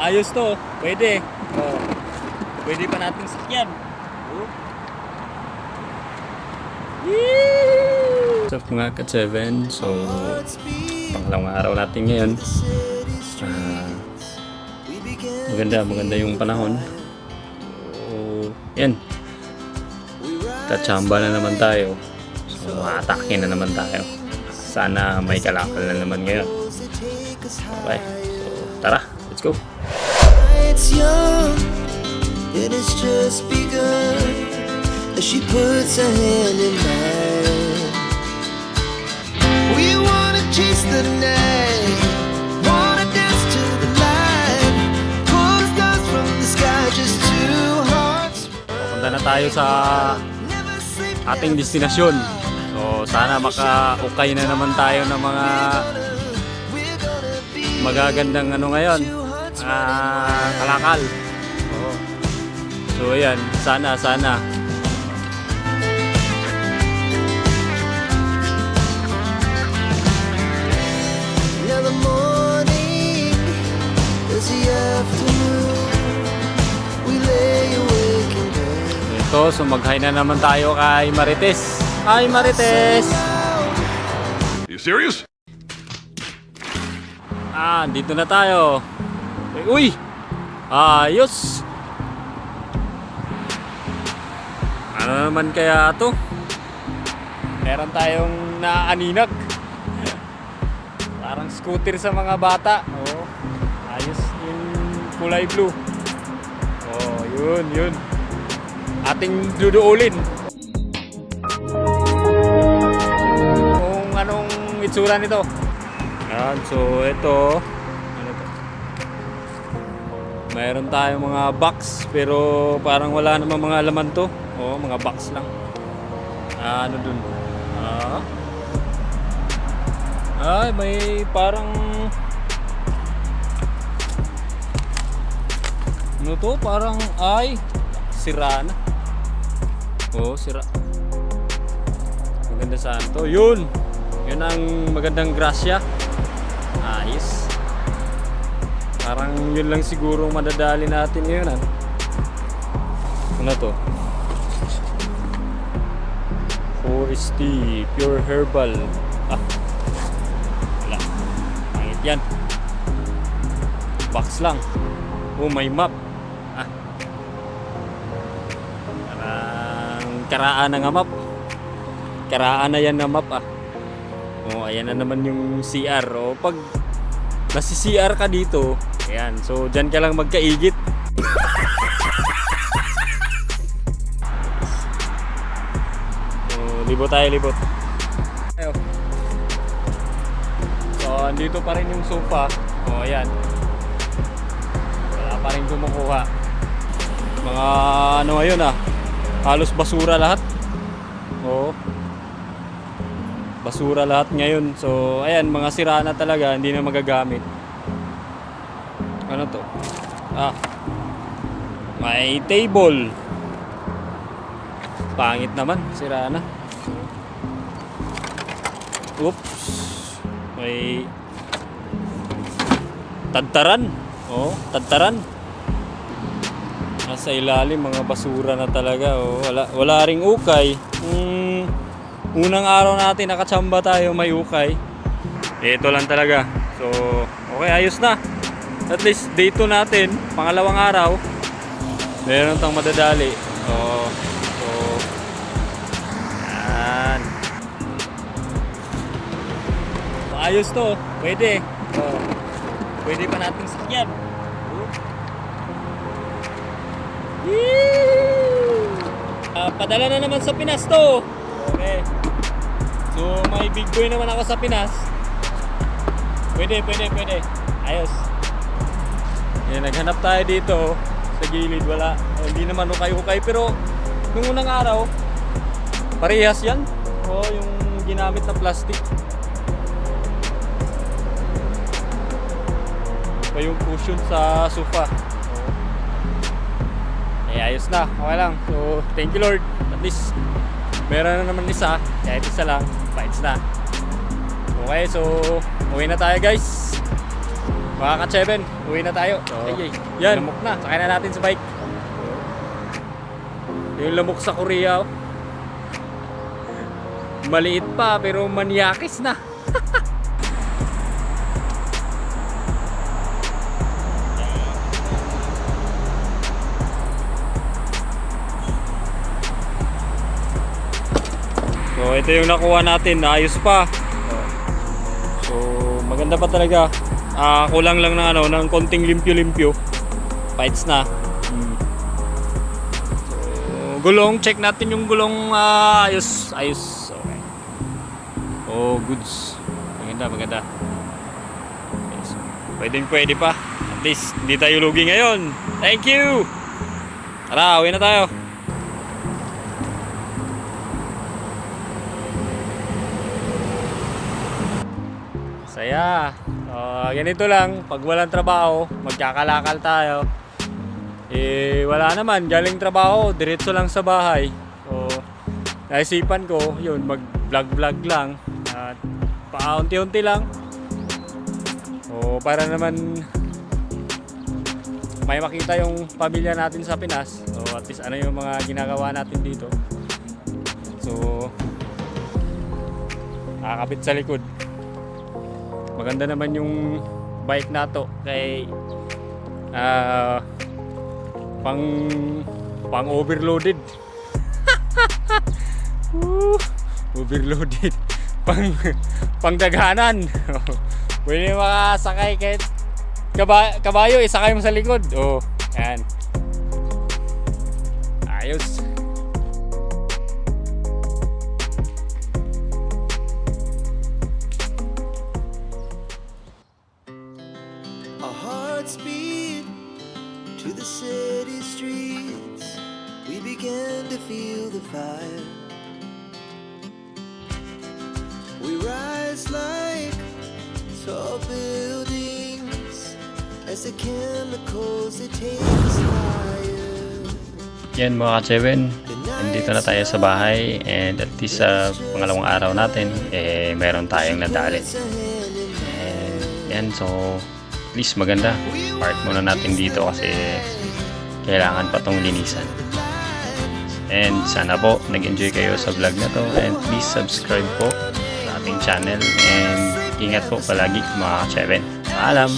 Ayos to, pwede. Oh. Pwede pa natin sakyan. Oh. What's up mga ka-7? So, pangalawang araw natin ngayon. Maganda yung panahon. So, yan. Kachamba na naman tayo. So, atake na naman tayo. Sana may kalakal na naman ngayon. Okay, so tara, let's go. It's young, and it's just begun. As she puts her hand in mine, we wanna chase the night, wanna dance to the light, pull the stars from the sky, just two hearts. Punta na tayo sa ating destinasyon. So sana maka-ukay na naman tayo ng mga magagandang ano ngayon, kalakal. Oh. So ayan, sana. Now the morning is the afternoon. We lay awake in bed. Ito, so mag-hi na naman tayo kay Marites. Hi Marites! Are you serious? Dito na tayo. Uy! Ayos! Ano naman kaya ito? Meron tayong naaninag. Parang scooter sa mga bata. Oh, ayos yung kulay blue. Oh, yun. Ating duduulin. Kung anong itsura nito. Yan, so ito. Ano to? Mayroon tayong mga box pero parang wala namang mga laman to. Oh, mga box lang. Ano dun? Ay, may parang ano to? Parang sira na. Oh, sira. Maganda saan to? Yun ang magandang grasya. Ayos. Parang yun lang siguro madadali natin ngayon. Ano to? Forestry Pure Herbal. Wala. Pangit yan. Box lang. Oh, may map. Parang karaan na nga map. Karaan na yan na map. Oh, ayan na naman yung CR. Oh, pag nasi CR ka dito, ayan. So, dyan ka lang magkaigit. Libot tayo. Ayo. So, andito pa rin yung sofa. O, ayan. Wala pa rin kumukuha. Mga ano ngayon halos basura lahat. O. Basura lahat ngayon. So, ayan, mga sira na talaga. Hindi na magagamit. Ano to? May table. Pangit naman. Sira na. Oops. May tadtaran. Oh, tadtaran. Nasa ilalim mga basura na talaga. Oh, wala ring ukay. Unang araw natin nakachamba tayo may ukay. Ito lang talaga. So, okay, ayos na. At least day 2 natin, pangalawang araw. Meron tang madadali. So, yan. Ayos to, pwede. Pwede pa natin sakyan. Padala na naman sa Pinas to. Okay. So may big boy naman ako sa Pinas. Pwede. Ayos. Yan, naghanap tayo dito sa gilid, wala. Hindi naman ukay-ukay pero nung unang araw parehas yan. Yung ginamit na plastic. Pa yung cushion sa sofa. Ayos na, okay lang. So thank you Lord. At least meron na naman isa, kahit isa lang, fights na. Okay, so uwi na tayo guys. Mga ka-7, uwi na tayo. Ay, yan, lamok na. Sakay na natin sa bike. Yung lamok sa Korea. Maliit pa, pero manyakis na. So, ito yung nakuha natin. Ayos pa. So, maganda pa talaga. Kulang lang ng ng konting limpyo-limpyo. Fights na. So, gulong, check natin yung gulong. Ayos. Okay. Oh, goods. Maganda. Okay, so, pwede pa. At least, hindi tayo lugi ngayon. Thank you! Tara, uwi na tayo. Saya. Ganito lang, pag walang trabaho, magkakalakal tayo. Wala naman, galing trabaho, diretso lang sa bahay. So, naisipan ko, yun, mag-vlog lang. At paunti-unti lang. So, para naman may makita yung pamilya natin sa Pinas. So, at least ano yung mga ginagawa natin dito. So, nakakabit sa likod. Maganda naman yung bike na to kay pang overloaded. Overloaded. Pang daghanan. Pwede makasakay kahit kabayo, isakay mo sa likod. Oh, yan. Ayos. Our hearts beat to the city streets. We began to feel the fire. We rise like tall buildings as the chemicals they take us higher. Yan mga ka-7, nandito na tayo sa bahay and at least sa pangalawang araw natin meron tayong nadali. And yan, so at least maganda. Park muna natin dito kasi kailangan pa tong linisan. And sana po nag-enjoy kayo sa vlog na to and please subscribe po sa ating channel and ingat po palagi mga ka-7. Paalam!